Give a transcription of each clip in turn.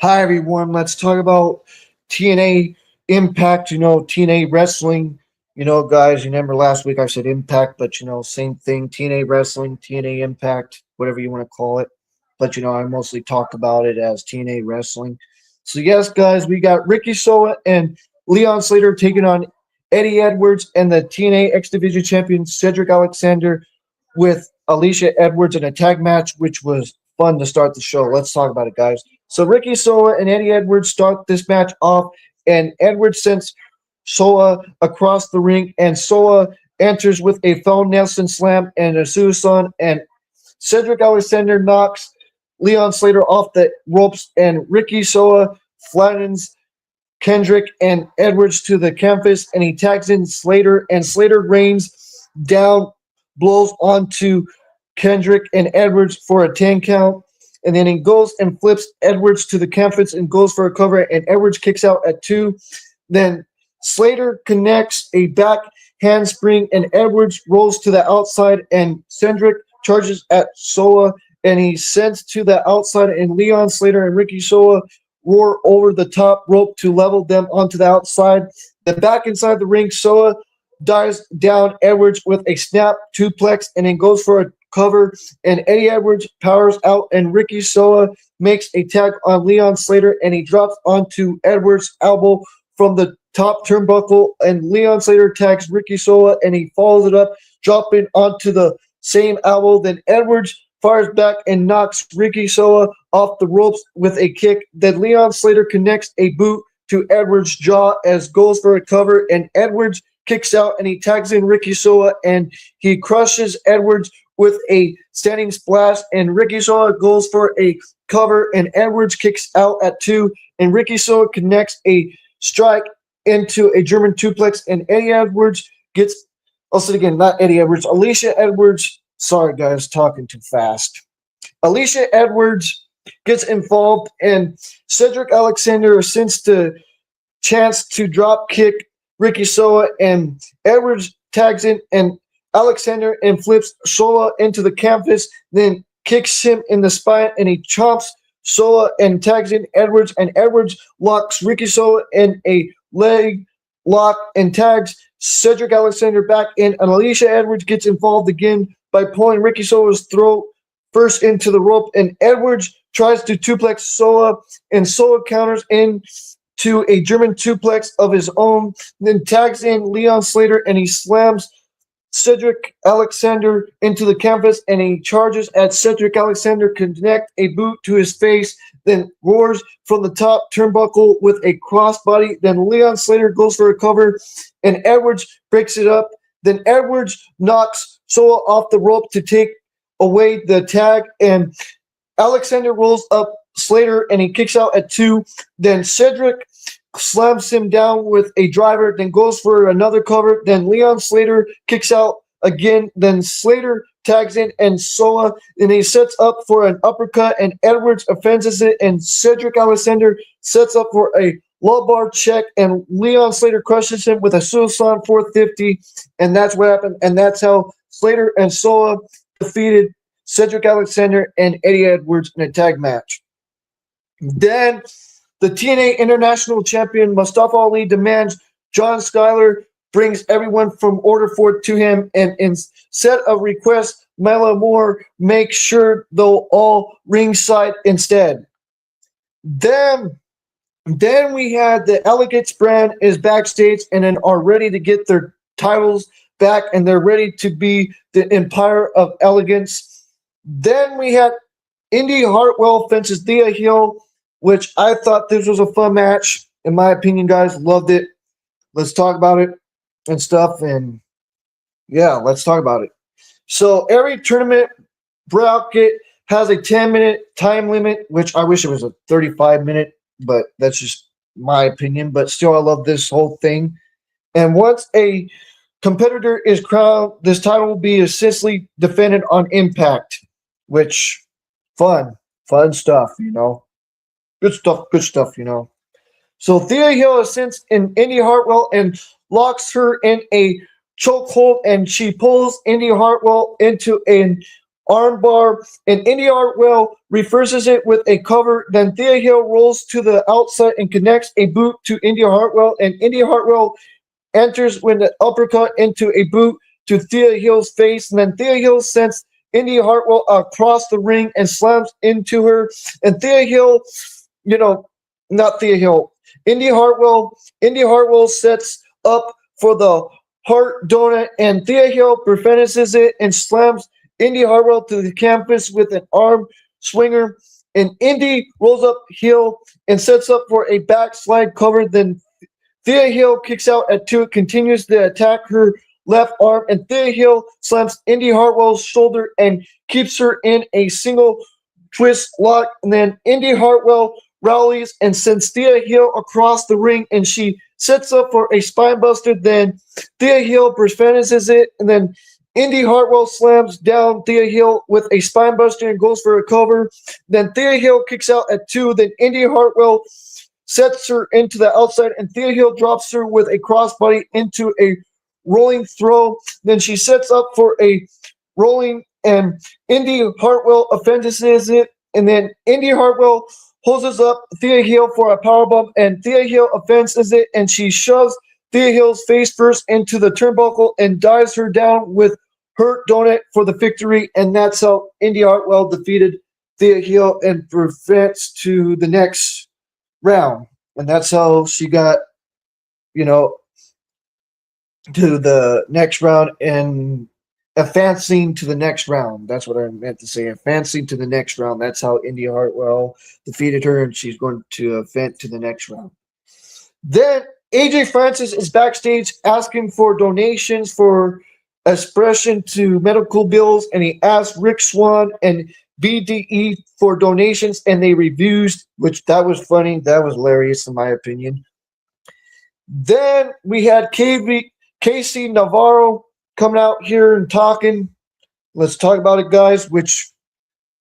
Hi everyone, let's talk about TNA Impact, TNA Wrestling. Guys, you remember last week I said Impact, but same thing, TNA Wrestling, TNA Impact, whatever you want to call it. But I mostly talk about it as TNA Wrestling. So yes, guys, we got Ricky Soa and Leon Slater taking on Eddie Edwards and the TNA X Division champion Cedric Alexander with Alicia Edwards in a tag match, which was fun to start the show. Let's talk about it, guys. So Ricky Soa and Eddie Edwards start this match off, and Edwards sends Soa across the ring, and Soa enters with a Phone Nelson slam and a suicide, and Cedric Alexander knocks Leon Slater off the ropes, and Ricky Soa flattens Kendrick and Edwards to the canvas, and he tags in Slater, and Slater rains down blows onto Kendrick and Edwards for a 10 count. And then he goes and flips Edwards to the canvas and goes for a cover, and Edwards kicks out at 2. Then Slater connects a back handspring, and Edwards rolls to the outside, and Cedric charges at Soa, and he sends to the outside, and Leon Slater and Ricky Soa roar over the top rope to level them onto the outside. Then back inside the ring, Soa dives down Edwards with a snap suplex and then goes for a cover, and Eddie Edwards powers out, and Ricky Soa makes a tag on Leon Slater, and he drops onto Edwards' elbow from the top turnbuckle, and Leon Slater tags Ricky Soa, and he follows it up, dropping onto the same elbow. Then Edwards fires back and knocks Ricky Soa off the ropes with a kick. Then Leon Slater connects a boot to Edwards' jaw as goes for a cover, and Edwards kicks out, and he tags in Ricky Soa, and he crushes Edwards with a standing splash, and Ricky Soa goes for a cover, and Edwards kicks out at 2, and Ricky Soa connects a strike into a German suplex, and Eddie Edwards gets, I'll say it again, not Eddie Edwards, Alicia Edwards, sorry guys, talking too fast. Alicia Edwards gets involved, and Cedric Alexander since the chance to drop kick Ricky Soa, and Edwards tags in and Alexander and flips Soa into the canvas, then kicks him in the spine, and he chomps Soa and tags in Edwards, and Edwards locks Ricky Soa in a leg lock and tags Cedric Alexander back in, and Alicia Edwards gets involved again by pulling Ricky Soa's throat first into the rope, and Edwards tries to suplex Soa, and Soa counters in to a German suplex of his own, then tags in Leon Slater, and he slams Cedric Alexander into the canvas, and he charges at Cedric Alexander, connect a boot to his face, then roars from the top turnbuckle with a crossbody. Then Leon Slater goes for a cover, and Edwards breaks it up. Then Edwards knocks Soa off the rope to take away the tag, and Alexander rolls up Slater, and he kicks out at 2. Then Cedric slams him down with a driver, then goes for another cover. Then Leon Slater kicks out again. Then Slater tags in and Soa, and he sets up for an uppercut, and Edwards offenses it, and Cedric Alexander sets up for a lumbar check, and Leon Slater crushes him with a suicide 450, and that's what happened, and that's how Slater and Soa defeated Cedric Alexander and Eddie Edwards in a tag match. Then the TNA International Champion Mustafa Ali demands John Skyler brings everyone from Order 4 to him, and instead of request, Mela Moore makes sure they'll all ringside instead. Then we had the Elegance brand is backstage and then are ready to get their titles back, and they're ready to be the Empire of Elegance. Then we had Indy Hartwell fences Thea Hill, which I thought this was a fun match. In my opinion, guys, loved it. Let's talk about it and stuff. And yeah, let's talk about it. So every tournament bracket has a 10-minute time limit, which I wish it was a 35-minute, but that's just my opinion. But still, I love this whole thing. And once a competitor is crowned, this title will be essentially defended on Impact, which fun stuff, Good stuff, So Thea Hill ascends in Indy Hartwell and locks her in a chokehold, and she pulls Indy Hartwell into an armbar, and Indy Hartwell reverses it with a cover. Then Thea Hill rolls to the outside and connects a boot to Indy Hartwell, and Indy Hartwell enters with an uppercut into a boot to Thea Hill's face, and then Thea Hill sends Indy Hartwell across the ring and slams into her, and Thea Hill, not Thea Hill, Indy Hartwell sets up for the Heart Donut, and Thea Hill prevents it and slams Indy Hartwell to the canvas with an arm swinger, and Indy rolls up Hill and sets up for a backslide cover. Then Thea Hill kicks out at 2, continues to attack her left arm, and Thea Hill slams Indy Hartwell's shoulder and keeps her in a single twist lock. And then Indy Hartwell rallies and sends Thea Hill across the ring, and she sets up for a spine buster. Then Thea Hill prevents it, and then Indy Hartwell slams down Thea Hill with a spine buster and goes for a cover. Then Thea Hill kicks out at 2. Then Indy Hartwell sets her into the outside, and Thea Hill drops her with a crossbody into a rolling throw. Then she sets up for a rolling, and Indy Hartwell offends it, and then Indy Hartwell holds up Thea Hill for a powerbomb, and Thea Hill offends it, and she shoves Thea Hill's face first into the turnbuckle and dives her down with Hurt Donut for the victory, and that's how Indy Hartwell defeated Thea Hill and advanced to the next round. And that's how she got, to the next round and advancing to the next round. That's what I meant to say. Advancing to the next round. That's how Indy Hartwell defeated her, and she's going to advance to the next round. Then AJ Francis is backstage asking for donations for expression to medical bills, and he asked Rick Swan and BDE for donations, and they refused, which that was funny. That was hilarious in my opinion. Then we had Casey Navarro coming out here and talking. Let's talk about it, guys, which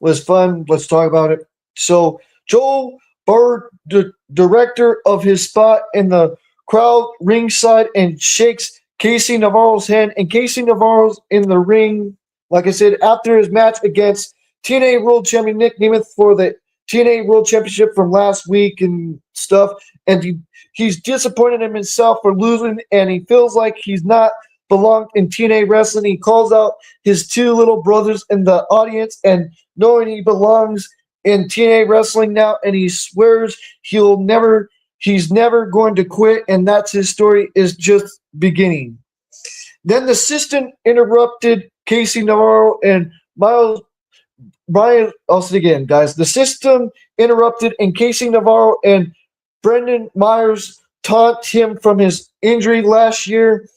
was fun. Let's talk about it. So Joel Burr, the director of his spot in the crowd ringside, and shakes Casey Navarro's hand, and Casey Navarro's in the ring, like I said, after his match against TNA World Champion Nick Nemeth for the TNA World Championship from last week and stuff, and he's disappointed in himself for losing, and he feels like he's not belonged in TNA wrestling. He calls out his 2 little brothers in the audience, and knowing he belongs in TNA wrestling now, and he swears he's never going to quit, and that's his story is just beginning. Then the system interrupted Casey Navarro and I'll say again, guys. The system interrupted, and Casey Navarro and Brendan Myers taunt him from his injury last year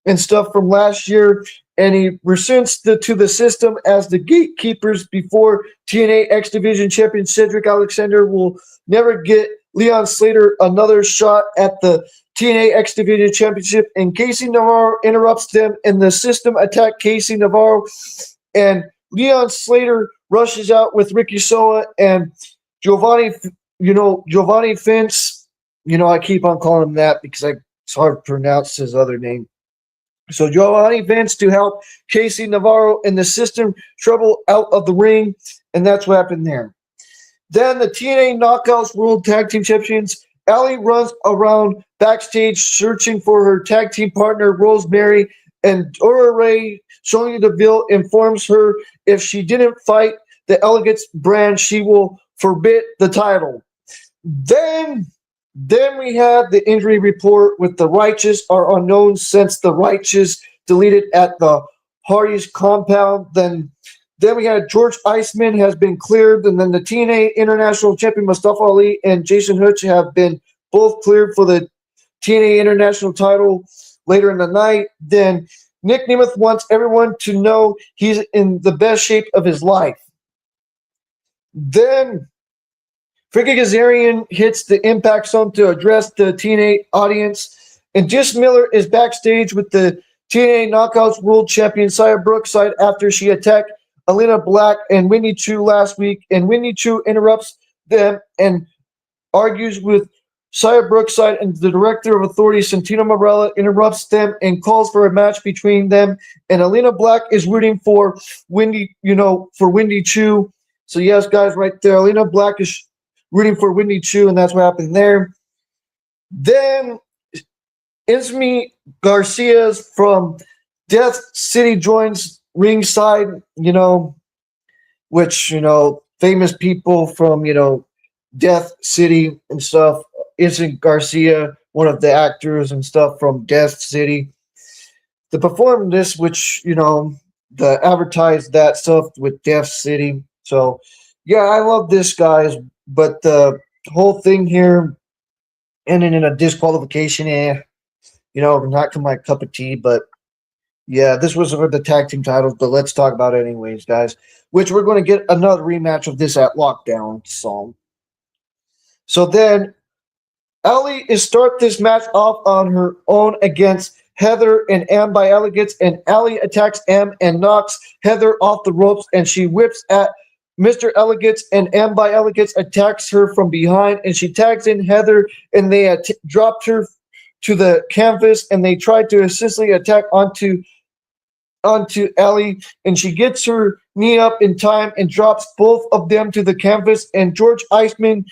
and stuff from last year, and he presents to the system as the gatekeepers before TNA X Division champion Cedric Alexander will never get Leon Slater another shot at the TNA X Division Championship, and Casey Navarro interrupts them, and the system attack Casey Navarro, and Leon Slater rushes out with Ricky Soa and Giovanni Vince. I keep on calling him that because it's hard to pronounce his other name. So Giovanni Vince to help Casey Navarro and the system trouble out of the ring, and that's what happened there. Then the TNA Knockouts World Tag Team Champions, Allie runs around backstage searching for her tag team partner Rosemary, and Dora Ray, Sonya Deville, informs her if she didn't fight the Elegance brand, she will forbid the title. Then we had the injury report with the Righteous are unknown since the Righteous deleted at the Hardy's compound. Then we had George Iceman has been cleared, and then the TNA International Champion Mustafa Ali and Jason Hutch have been both cleared for the TNA International title later in the night. Then Nick Nemeth wants everyone to know he's in the best shape of his life. Then Frankie Kazarian hits the Impact Zone to address the TNA audience, and Jess Miller is backstage with the TNA Knockouts World Champion Xia Brookside after she attacked Alina Black and Winnie Chu last week, and Winnie Chu interrupts them and argues with Xia Brookside and the director of authority, Santino Marella, interrupts them and calls for a match between them. And Alina Black is rooting for Wendy Chu. So yes, guys, right there, Alina Black is rooting for Wendy Chu, and that's what happened there. Then Ismi Garcia's from Death City joins ringside, which, famous people from, Death City and stuff. Ismi Garcia, one of the actors and stuff from Death City. To perform this, which, the advertise that stuff with Death City. So, yeah, I love this, guys. But the whole thing here ending in a disqualification, not my cup of tea, but yeah, this was for the tag team titles, but let's talk about it anyways, guys. Which we're going to get another rematch of this at Lockdown. So then, Ellie is start this match off on her own against Heather and M by Elegance, and Ellie attacks M and knocks Heather off the ropes, and she whips at Mr. Elegance, and M by Elegance attacks her from behind, and she tags in Heather, and they dropped her to the canvas, and they tried to assistly attack onto Ellie, and she gets her knee up in time and drops both of them to the canvas, and George Iceman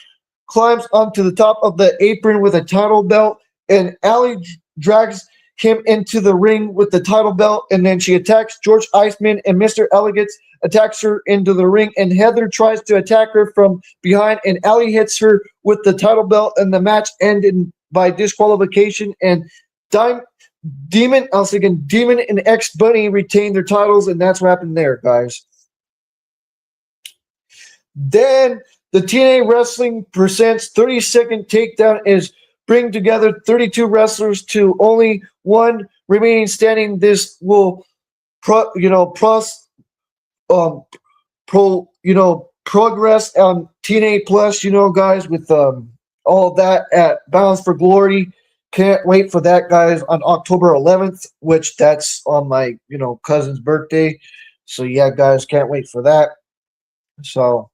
climbs onto the top of the apron with a title belt, and Ellie drags him into the ring with the title belt, and then she attacks George Iceman, and Mr. Elegance attacks her into the ring, and Heather tries to attack her from behind, and Ellie hits her with the title belt, and the match ended by disqualification, and Demon and X Bunny retained their titles, and that's what happened there, guys. Then the TNA Wrestling presents 30-second takedown is bring together 32 wrestlers to only one remaining standing. This will progress on TNA Plus, guys, with all of that at Bound for Glory. Can't wait for that, guys, on October 11th, which that's on my, cousin's birthday. So, yeah, guys, can't wait for that. So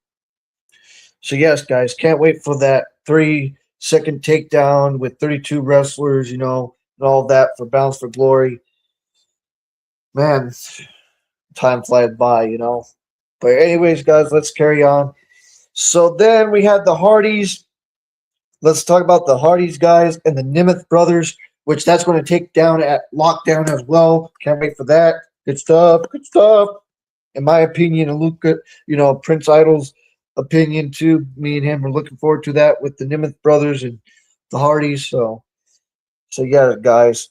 yes, guys, can't wait for that 3-second takedown with 32 wrestlers, and all that for Bound for Glory. Man, time flies by, But anyways, guys, let's carry on. So then we had the Hardys. Let's talk about the Hardys, guys, and the Nemeth brothers, which that's going to take down at Lockdown as well. Can't wait for that. Good stuff. Good stuff. In my opinion, and Luca, Prince Idol's opinion too. Me and him are looking forward to that with the Nemeth brothers and the Hardys. So yeah, guys.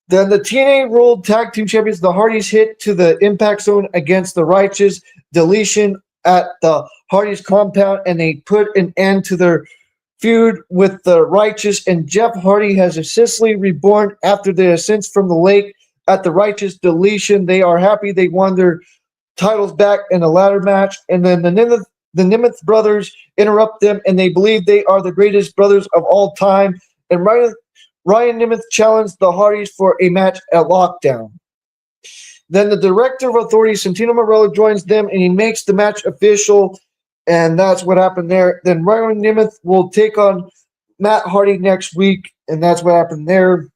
Then the TNA World Tag Team Champions, the Hardys, hit to the Impact Zone against the Righteous. Deletion at the Hardys compound, and they put an end to their feud with the Righteous, and Jeff Hardy has successfully reborn after the ascent from the lake at the Righteous Deletion. They are happy they won their titles back in a ladder match, and then the Nemeth brothers interrupt them, and they believe they are the greatest brothers of all time, and Ryan Nemeth challenged the Hardys for a match at Lockdown. Then the director of authority, Santino Marella, joins them, and he makes the match official. And that's what happened there. Then Ryan Nemeth will take on Matt Hardy next week, and that's what happened there.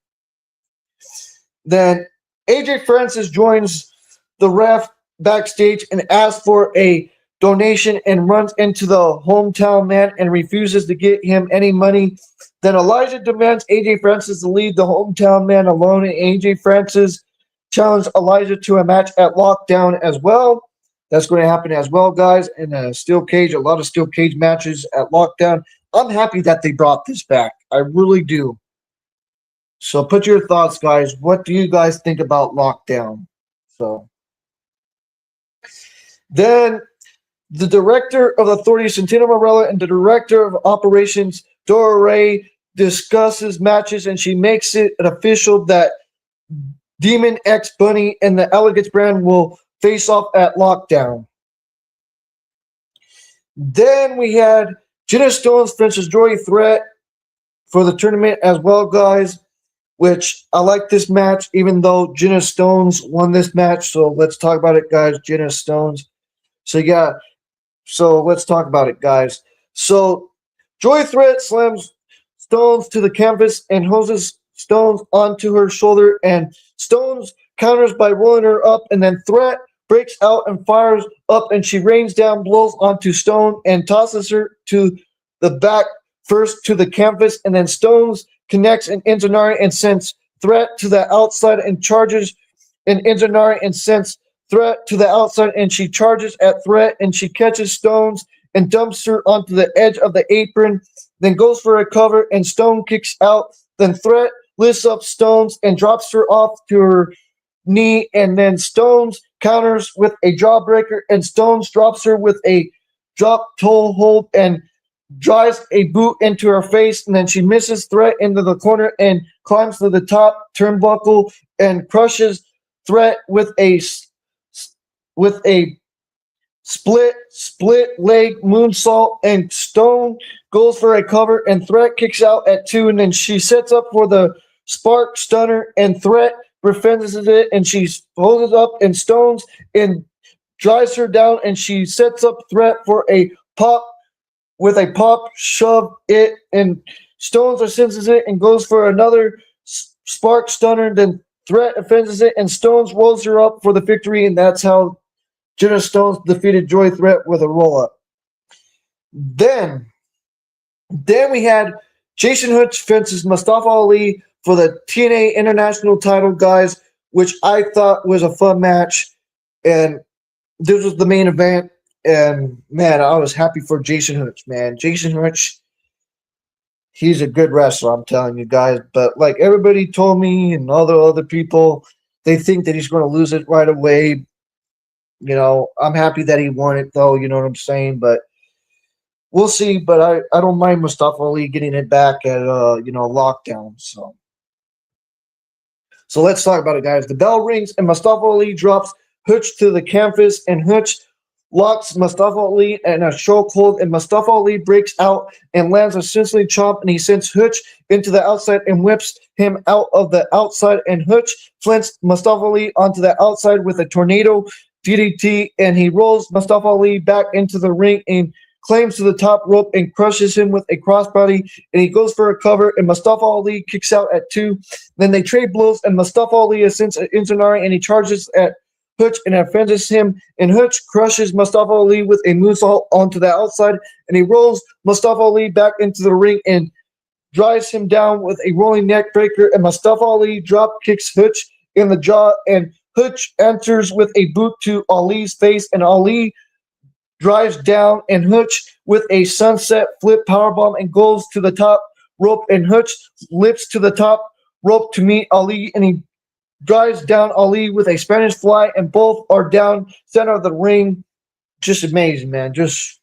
Then AJ Francis joins the ref backstage and asks for a donation and runs into the hometown man and refuses to get him any money. Then Elijah demands AJ Francis to leave the hometown man alone, and AJ Francis challenged Elijah to a match at Lockdown as well. That's going to happen as well, guys, in a steel cage, a lot of steel cage matches at Lockdown. I'm happy that they brought this back. I really do. So put your thoughts, guys. What do you guys think about Lockdown? So then the director of authority, Santino Marella, and the director of operations, Dora Ray, discusses matches, and she makes it an official that Demon X Bunny and the Elegance brand will face off at Lockdown. Then we had Jenna Stones versus Joy Threat for the tournament as well, guys, which I like this match, even though Jenna Stones won this match. So let's talk about it, guys. Jenna Stones. So let's talk about it, guys. So Joy Threat slams Stones to the canvas and hoses Stones onto her shoulder, and Stones counters by rolling her up, and then Threat breaks out and fires up, and she rains down blows onto Stone and tosses her to the back first to the canvas, and then Stones connects an Inzanari and sends Threat to the outside and charges an Inzanari and sends Threat to the outside, and she charges at Threat, and she catches Stones and dumps her onto the edge of the apron, then goes for a cover, and Stone kicks out. Then Threat lifts up Stones and drops her off to her knee, and then Stones counters with a jawbreaker, and Stones drops her with a drop toe hold and drives a boot into her face, and then she misses Threat into the corner and climbs to the top turnbuckle and crushes Threat with a split leg moonsault, and Stone goes for a cover, and Threat kicks out at 2, and then she sets up for the Spark Stunner, and Threat defends it, and she holds it up, and Stones and drives her down, and she sets up Threat for a pop with a pop shove it, and Stones senses it and goes for another Spark Stunner, then Threat offends it, and Stones rolls her up for the victory, and that's how Jenna Stones defeated Joy Threat with a roll-up. Then we had Jason Hutch fences Mustafa Ali for the TNA International title, guys, which I thought was a fun match. And this was the main event. And, man, I was happy for Jason Hutch, man. Jason Hutch, he's a good wrestler, I'm telling you guys. But, like everybody told me and all the other people, they think that he's going to lose it right away. You know, I'm happy that he won it, though. You know what I'm saying? But we'll see. But I don't mind Mustafa Ali getting it back at, Lockdown. So let's talk about it, guys. The bell rings, and Mustafa Ali drops Hutch to the canvas, and Hutch locks Mustafa Ali in a chokehold, and Mustafa Ali breaks out and lands a sensory chomp, and he sends Hutch into the outside and whips him out of the outside, and Hutch flints Mustafa Ali onto the outside with a tornado DDT, and he rolls Mustafa Ali back into the ring and claims to the top rope and crushes him with a crossbody, and he goes for a cover, and Mustafa Ali kicks out at 2. Then they trade blows, and Mustafa Ali ascends an Inzanari, and he charges at Hutch and offends him, and Hutch crushes Mustafa Ali with a moonsault onto the outside, and he rolls Mustafa Ali back into the ring and drives him down with a rolling neck breaker, and Mustafa Ali drop kicks Hutch in the jaw, and Hutch enters with a boot to Ali's face, and Ali drives down, and Hutch with a sunset flip powerbomb and goes to the top rope, and Hutch lips to the top rope to meet Ali, and he drives down Ali with a Spanish fly, and both are down center of the ring. Just amazing, man. Just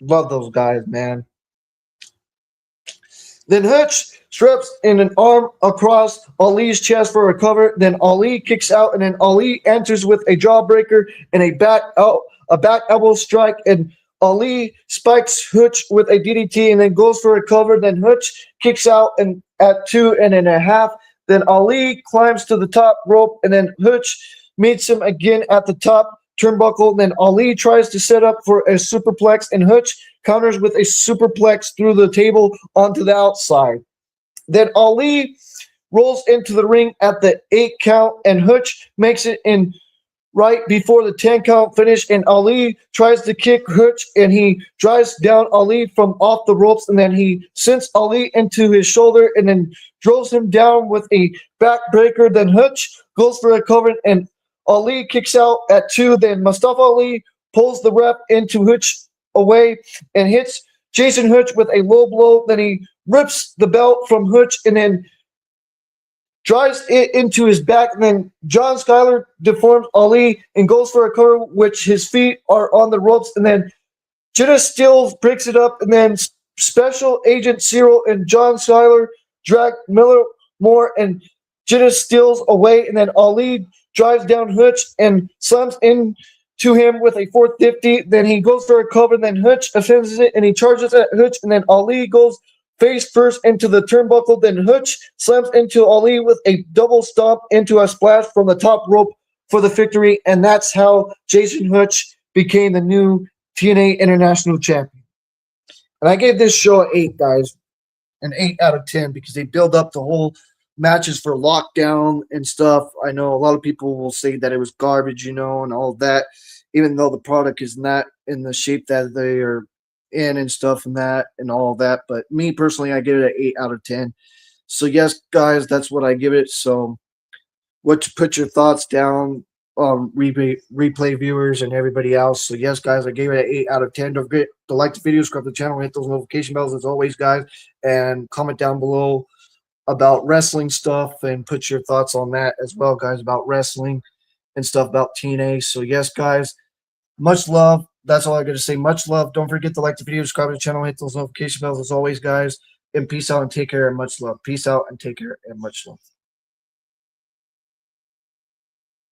love those guys, man. Then Hutch straps in an arm across Ali's chest for a cover. Then Ali kicks out, and then Ali enters with a jawbreaker and a back elbow strike, and Ali spikes Hutch with a DDT and then goes for a cover. Then Hutch kicks out and at 2.5. Then Ali climbs to the top rope, and then Hutch meets him again at the top turnbuckle. Then Ali tries to set up for a superplex, and Hutch counters with a superplex through the table onto the outside. Then Ali rolls into the ring at the 8 count, and Hutch makes it in right before the 10 count finish, and Ali tries to kick Hutch, and he drives down Ali from off the ropes, and then he sends Ali into his shoulder and then throws him down with a backbreaker. Then Hutch goes for a cover, and Ali kicks out at 2. Then Mustafa Ali pulls the ref into Hutch away and hits Jason Hutch with a low blow. Then he rips the belt from Hutch and then drives it into his back, and then John Skyler deforms Ali and goes for a cover, which his feet are on the ropes, and then Jenna Stills breaks it up, and then Special Agent Cyril and John Skyler drag Miller Moore and Jenna Stills away, and then Ali drives down Hutch and slams into him with a 450. Then he goes for a cover, and then Hutch offends it, and he charges at Hutch, and then Ali goes face first into the turnbuckle. Then Hutch slams into Ali with a double stomp into a splash from the top rope for the victory, and that's how Jason Hutch became the new TNA International Champion. And I gave this show an 8, guys. an 8 out of 10 because they build up the whole matches for lockdown and stuff. I know a lot of people will say that it was garbage, and all that, even though the product is not in the shape that they are in and stuff and that and all that. But me personally, I give it an 8 out of 10. So yes, guys, that's what I give it. So what to put your thoughts down, replay viewers and everybody else. So yes, guys, I gave it an 8 out of 10. Don't forget to like the video, subscribe to the channel, hit those notification bells as always, guys, and comment down below about wrestling stuff and put your thoughts on that as well, guys, about wrestling and stuff about TNA. So yes, guys, much love. That's all I got to say. Much love. Don't forget to like the video, subscribe to the channel, hit those notification bells as always, guys. And peace out and take care and much love. Peace out and take care and much love.